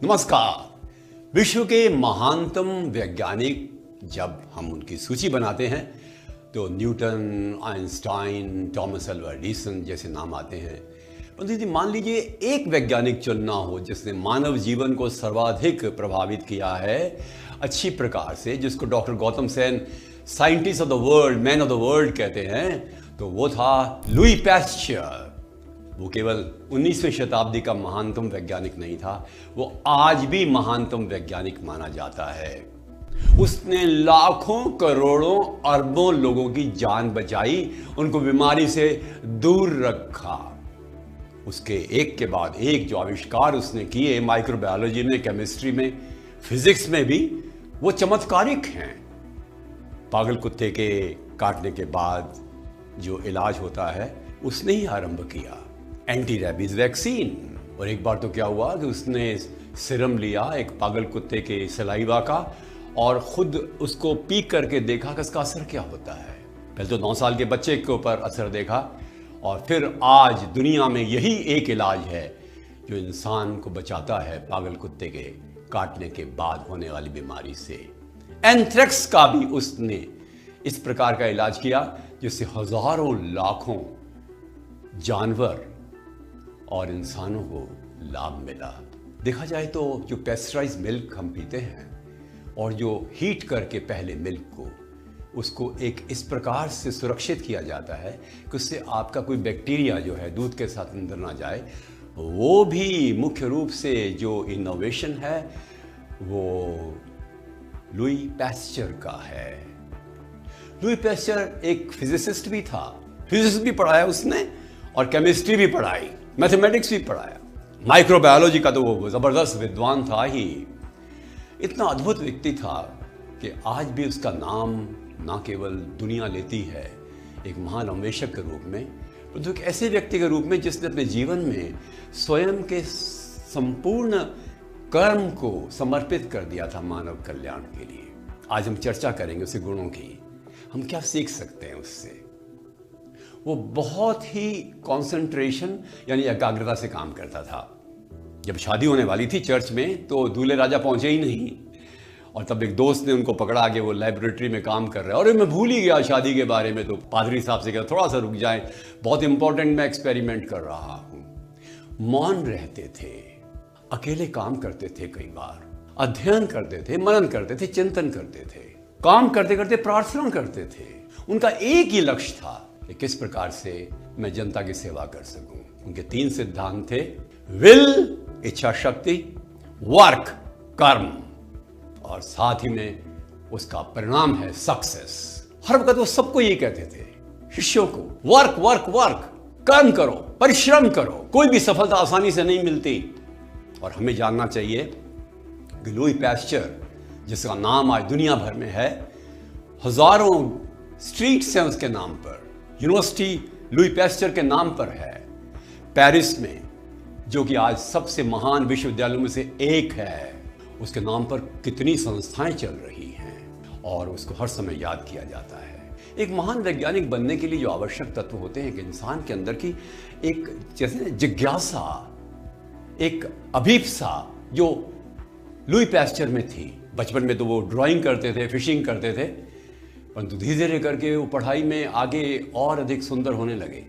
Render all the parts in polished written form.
नमस्कार। विश्व के महानतम वैज्ञानिक जब हम उनकी सूची बनाते हैं तो Newton, Einstein, Thomas Alva Edison जैसे नाम आते हैं। परंतु यदि मान लीजिए एक वैज्ञानिक चुनना हो जिसने मानव जीवन को सर्वाधिक प्रभावित किया है अच्छी प्रकार से, जिसको doctor Gautam Sen scientist of the world, man of the world कहते हैं, तो वो था लुई पैस्चर। वो केवल 19वीं शताब्दी का महानतम वैज्ञानिक नहीं था, वो आज भी महानतम वैज्ञानिक माना जाता है। उसने लाखों, करोड़ों, अरबों लोगों की जान बचाई, उनको बीमारी से दूर रखा। उसके एक के बाद एक जो आविष्कार उसने किए माइक्रोबायोलॉजी में, केमिस्ट्री में, फिजिक्स में भी, वो चमत्कारिक हैं। पागल कुत्ते के काटने के बाद जो इलाज होता है उसने ही आरंभ किया, एंटी रेबीज वैक्सीन। और एक बार तो क्या हुआ कि उसने सिरम लिया एक पागल कुत्ते के सलाइवा का और खुद उसको पी करके देखा कि इसका असर क्या होता है। पहले तो 9 साल के बच्चे के ऊपर असर देखा और फिर आज दुनिया में यही एक इलाज है जो इंसान को बचाता है पागल कुत्ते के काटने के बाद होने वाली बीमारी से। एंथ्रेक्स का भी उसने इस प्रकार का इलाज किया जिससे हजारों, लाखों जानवर और इंसानों को लाभ मिला। देखा जाए तो जो पेस्चराइज मिल्क हम पीते हैं और जो हीट करके पहले मिल्क को, उसको एक इस प्रकार से सुरक्षित किया जाता है कि उससे आपका कोई बैक्टीरिया जो है दूध के साथ अंदर ना जाए। वो भी मुख्य रूप से जो इनोवेशन है वो लुई पैस्चर का है। लुई पैस्चर एक फिजिसिस्ट भी था, फिजिक्स भी पढ़ाया उसने और केमिस्ट्री भी पढ़ाई, मैथमेटिक्स भी पढ़ाया, माइक्रोबायोलॉजी का तो वो जबरदस्त विद्वान था ही। इतना अद्भुत व्यक्ति था कि आज भी उसका नाम ना केवल दुनिया लेती है एक महान अन्वेषक के रूप में, परंतु एक ऐसे व्यक्ति के रूप में जिसने अपने जीवन में स्वयं के संपूर्ण कर्म को समर्पित कर दिया था मानव कल्याण के लिए। आज हम चर्चा करेंगे उसके गुणों की, हम क्या सीख सकते हैं उससे। वो बहुत ही कंसंट्रेशन यानी एकाग्रता से काम करता था। जब शादी होने वाली थी चर्च में तो दूल्हे राजा पहुंचे ही नहीं और तब एक दोस्त ने उनको पकड़ा के वो लेबोरेटरी में काम कर रहे हैं और मैं भूल ही गया शादी के बारे में। तो पादरी साहब से कहा थोड़ा सा रुक जाए, बहुत इंपॉर्टेंट मैं एक्सपेरिमेंट कर रहा हूं। मौन रहते थे, अकेले काम करते थे, कई बार अध्ययन करते थे, मनन करते थे, चिंतन करते थे, काम करते करते प्रार्थना करते थे। उनका एक ही लक्ष्य था कि किस प्रकार से मैं जनता की सेवा कर सकूं। उनके 3 सिद्धांत थे, विल इच्छा शक्ति, वर्क कर्म, और साथ ही में उसका परिणाम है सक्सेस। हर वक्त वो सबको ये कहते थे शिष्यों को, वर्क वर्क वर्क, कर्म करो, परिश्रम करो, कोई भी सफलता आसानी से नहीं मिलती। और हमें जानना चाहिए कि लुई पैस्चर जिसका नाम आज दुनिया भर में है, हजारों स्ट्रीट्स हैं उसके नाम पर, यूनिवर्सिटी लुई पैस्चर के नाम पर है पेरिस में, जो कि आज सबसे महान विश्वविद्यालयों में से एक है। उसके नाम पर कितनी संस्थाएं चल रही हैं और उसको हर समय याद किया जाता है। एक महान वैज्ञानिक बनने के लिए जो आवश्यक तत्व होते हैं कि इंसान के अंदर की एक जैसे जिज्ञासा, एक अभीप्सा जो लुई पैस्चर में थी। बचपन में तो वो ड्राइंग करते थे, फिशिंग करते थे, परंतु धीरे धीरे करके वो पढ़ाई में आगे और अधिक सुंदर होने लगे।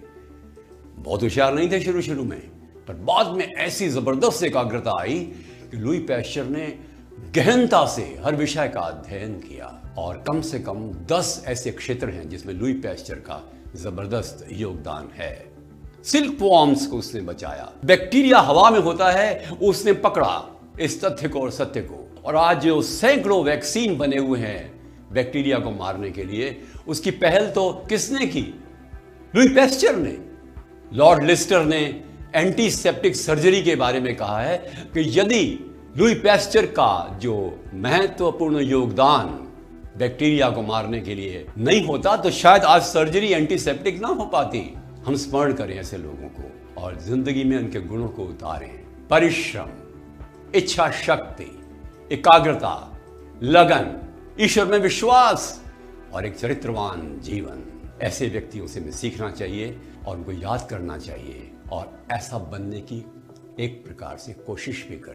बहुत होशियार नहीं थे शुरू में, पर बाद में ऐसी जबरदस्त एकाग्रता आई कि लुई पैस्चर ने गहनता से हर विषय का अध्ययन किया और कम से कम 10 ऐसे क्षेत्र हैं जिसमें लुई पैस्चर का जबरदस्त योगदान है। सिल्क वॉर्म्स को उसने बचाया, बैक्टीरिया हवा में होता है उसने पकड़ा इस तथ्य को और सत्य को, और आज जो सैकड़ों वैक्सीन बने हुए हैं बैक्टीरिया को मारने के लिए, उसकी पहल तो किसने की? लुई पैस्चर ने। लॉर्ड लिस्टर ने एंटीसेप्टिक सर्जरी के बारे में कहा है कि यदि लुई पैस्चर का जो महत्वपूर्ण योगदान बैक्टीरिया को मारने के लिए नहीं होता तो शायद आज सर्जरी एंटीसेप्टिक ना हो पाती। हम स्मरण करें ऐसे लोगों को और जिंदगी में उनके गुणों को उतारें। परिश्रम, इच्छा शक्ति, एकाग्रता, लगन, ईश्वर में विश्वास और एक चरित्रवान जीवन, ऐसे व्यक्तियों से हमें सीखना चाहिए और उनको याद करना चाहिए और ऐसा बनने की एक प्रकार से कोशिश भी करनी